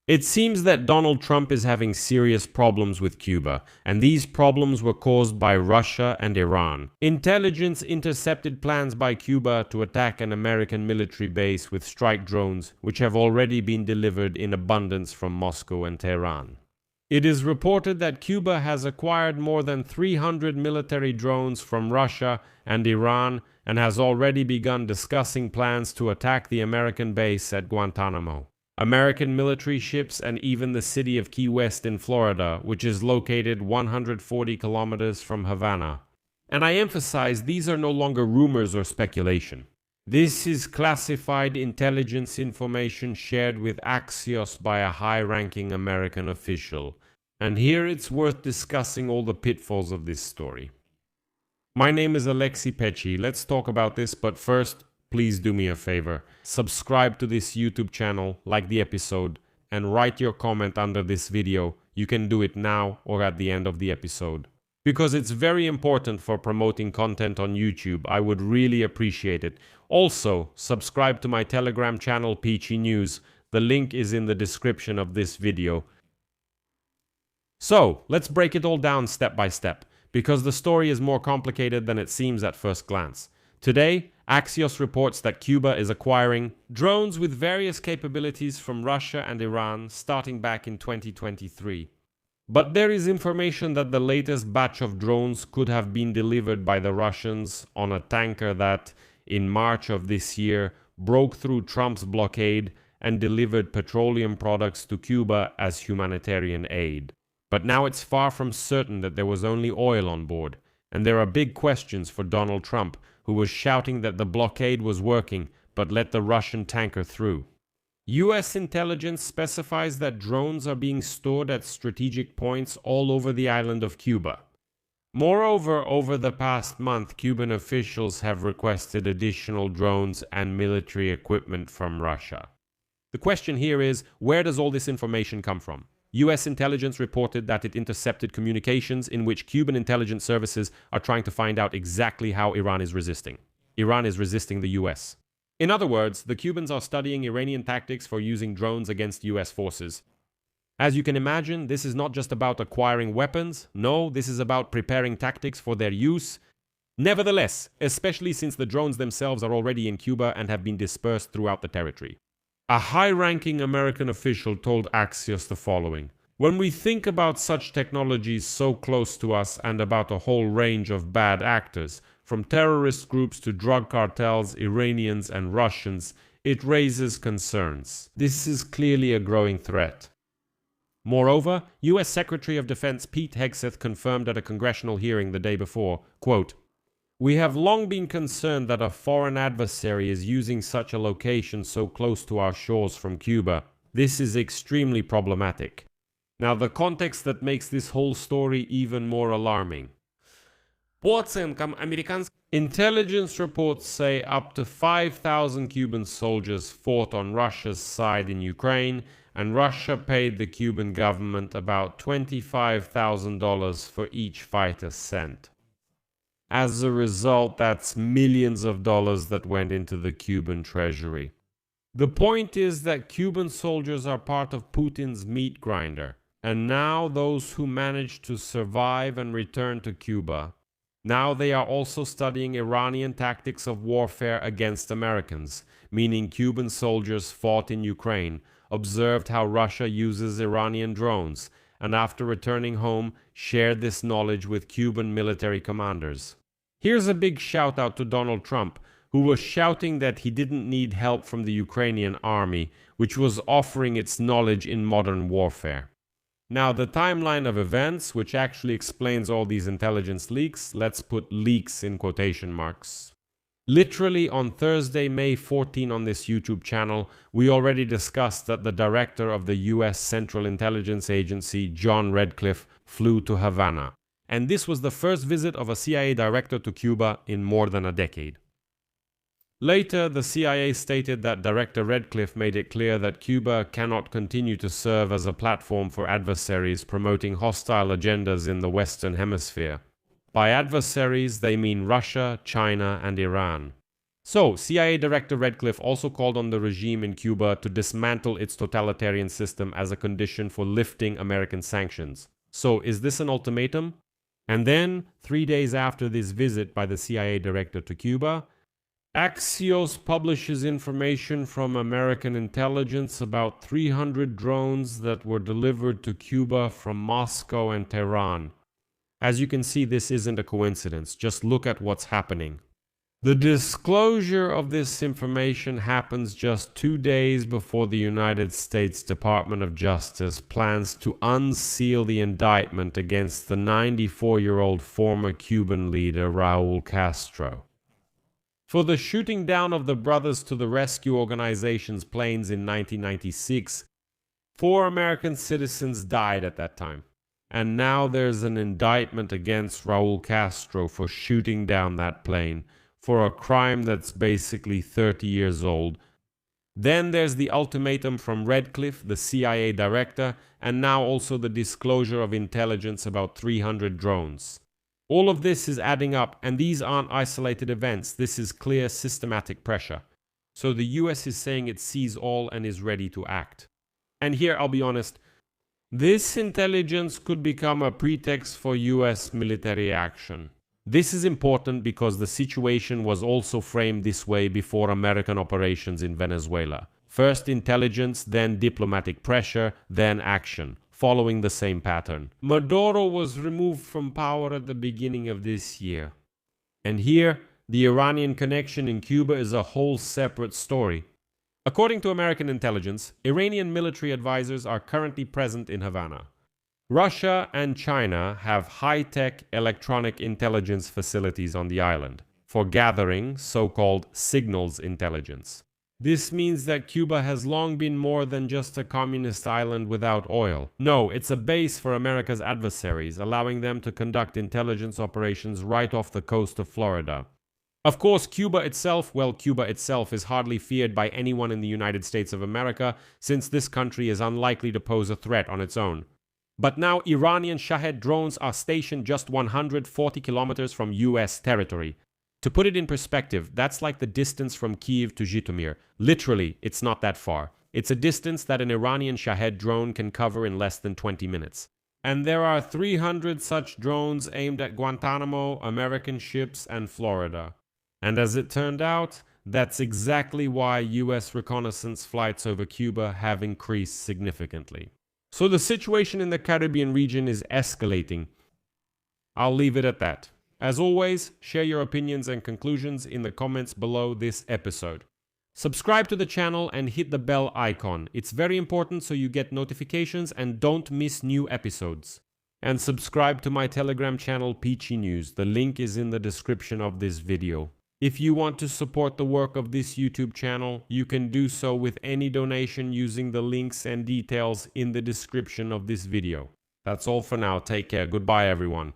It seems that Donald Trump is having serious problems with Cuba, and these problems were caused by Russia and Iran. Intelligence intercepted plans by Cuba to attack an American military base with strike drones, which have already been delivered in abundance from Moscow and Tehran. It is reported that Cuba has acquired more than 300 military drones from Russia and Iran and has already begun discussing plans to attack the American base at Guantanamo. American military ships and even the city of Key West in Florida, which is located 140 kilometers from Havana. And I emphasize these are no longer rumors or speculation. This is classified intelligence information shared with Axios by a high-ranking American official. And here it's worth discussing all the pitfalls of this story. My name is Alexei Pecci. Let's talk about this, but first, please do me a favor. Subscribe to this YouTube channel, like the episode, and write your comment under this video. You can do it now or at the end of the episode. Because it's very important for promoting content on YouTube, I would really appreciate it. Also, subscribe to my Telegram channel Peachy News. The link is in the description of this video. So, let's break it all down step by step, because the story is more complicated than it seems at first glance. Today, Axios reports that Cuba is acquiring drones with various capabilities from Russia and Iran starting back in 2023. But there is information that the latest batch of drones could have been delivered by the Russians on a tanker that, in March of this year, broke through Trump's blockade and delivered petroleum products to Cuba as humanitarian aid. But now it's far from certain that there was only oil on board, and there are big questions for Donald Trump, who was shouting that the blockade was working but let the Russian tanker through. US intelligence specifies that drones are being stored at strategic points all over the island of Cuba. Moreover, over the past month, Cuban officials have requested additional drones and military equipment from Russia. The question here is, where does all this information come from? US intelligence reported that it intercepted communications in which Cuban intelligence services are trying to find out exactly how Iran is resisting. Iran is resisting the US. In other words, the Cubans are studying Iranian tactics for using drones against US forces. As you can imagine, this is not just about acquiring weapons. No, this is about preparing tactics for their use. Nevertheless, especially since the drones themselves are already in Cuba and have been dispersed throughout the territory. A high-ranking American official told Axios the following: "When we think about such technologies so close to us and about a whole range of bad actors, from terrorist groups to drug cartels, Iranians and Russians, it raises concerns. This is clearly a growing threat." Moreover, US Secretary of Defense Pete Hegseth confirmed at a congressional hearing the day before, quote, "We have long been concerned that a foreign adversary is using such a location so close to our shores from Cuba. This is extremely problematic." Now, the context that makes this whole story even more alarming. Intelligence reports say up to 5,000 Cuban soldiers fought on Russia's side in Ukraine, and Russia paid the Cuban government about $25,000 for each fighter sent. As a result, that's millions of dollars that went into the Cuban treasury. The point is that Cuban soldiers are part of Putin's meat grinder, and now those who managed to survive and return to Cuba, now they are also studying Iranian tactics of warfare against Americans, meaning Cuban soldiers fought in Ukraine, observed how Russia uses Iranian drones, and after returning home, shared this knowledge with Cuban military commanders. Here's a big shout out to Donald Trump, who was shouting that he didn't need help from the Ukrainian army, which was offering its knowledge in modern warfare. Now, the timeline of events, which actually explains all these intelligence leaks, let's put leaks in quotation marks. Literally on Thursday, May 14 on this YouTube channel, we already discussed that the director of the US Central Intelligence Agency, John Redcliffe, flew to Havana. And this was the first visit of a CIA director to Cuba in more than a decade. Later, the CIA stated that Director Redcliffe made it clear that Cuba cannot continue to serve as a platform for adversaries promoting hostile agendas in the Western Hemisphere. By adversaries, they mean Russia, China, and Iran. So, CIA Director Redcliffe also called on the regime in Cuba to dismantle its totalitarian system as a condition for lifting American sanctions. So, is this an ultimatum? And then, 3 days after this visit by the CIA Director to Cuba, Axios publishes information from American intelligence about 300 drones that were delivered to Cuba from Moscow and Tehran. As you can see, this isn't a coincidence. Just look at what's happening. The disclosure of this information happens just 2 days before the United States Department of Justice plans to unseal the indictment against the 94-year-old former Cuban leader Raul Castro. For the shooting down of the Brothers to the Rescue organization's planes in 1996, 4 American citizens died at that time. And now there's an indictment against Raul Castro for shooting down that plane, for a crime that's basically 30 years old. Then there's the ultimatum from Redcliffe, the CIA director, and now also the disclosure of intelligence about 300 drones. All of this is adding up, and these aren't isolated events. This is clear systematic pressure. So the US is saying it sees all and is ready to act. And here, I'll be honest, this intelligence could become a pretext for US military action. This is important because the situation was also framed this way before American operations in Venezuela. First intelligence, then diplomatic pressure, then action, following the same pattern. Maduro was removed from power at the beginning of this year. And here, the Iranian connection in Cuba is a whole separate story. According to American intelligence, Iranian military advisors are currently present in Havana. Russia and China have high-tech electronic intelligence facilities on the island for gathering so-called signals intelligence. This means that Cuba has long been more than just a communist island without oil. No, it's a base for America's adversaries, allowing them to conduct intelligence operations right off the coast of Florida. Of course, Cuba itself is hardly feared by anyone in the United States of America, since this country is unlikely to pose a threat on its own. But now Iranian Shahed drones are stationed just 140 kilometers from US territory. To put it in perspective, that's like the distance from Kyiv to Zhytomyr. Literally, it's not that far. It's a distance that an Iranian Shahed drone can cover in less than 20 minutes. And there are 300 such drones aimed at Guantanamo, American ships, and Florida. And as it turned out, that's exactly why US reconnaissance flights over Cuba have increased significantly. So the situation in the Caribbean region is escalating. I'll leave it at that. As always, share your opinions and conclusions in the comments below this episode. Subscribe to the channel and hit the bell icon. It's very important so you get notifications and don't miss new episodes. And subscribe to my Telegram channel Peachy News. The link is in the description of this video. If you want to support the work of this YouTube channel, you can do so with any donation using the links and details in the description of this video. That's all for now. Take care. Goodbye, everyone.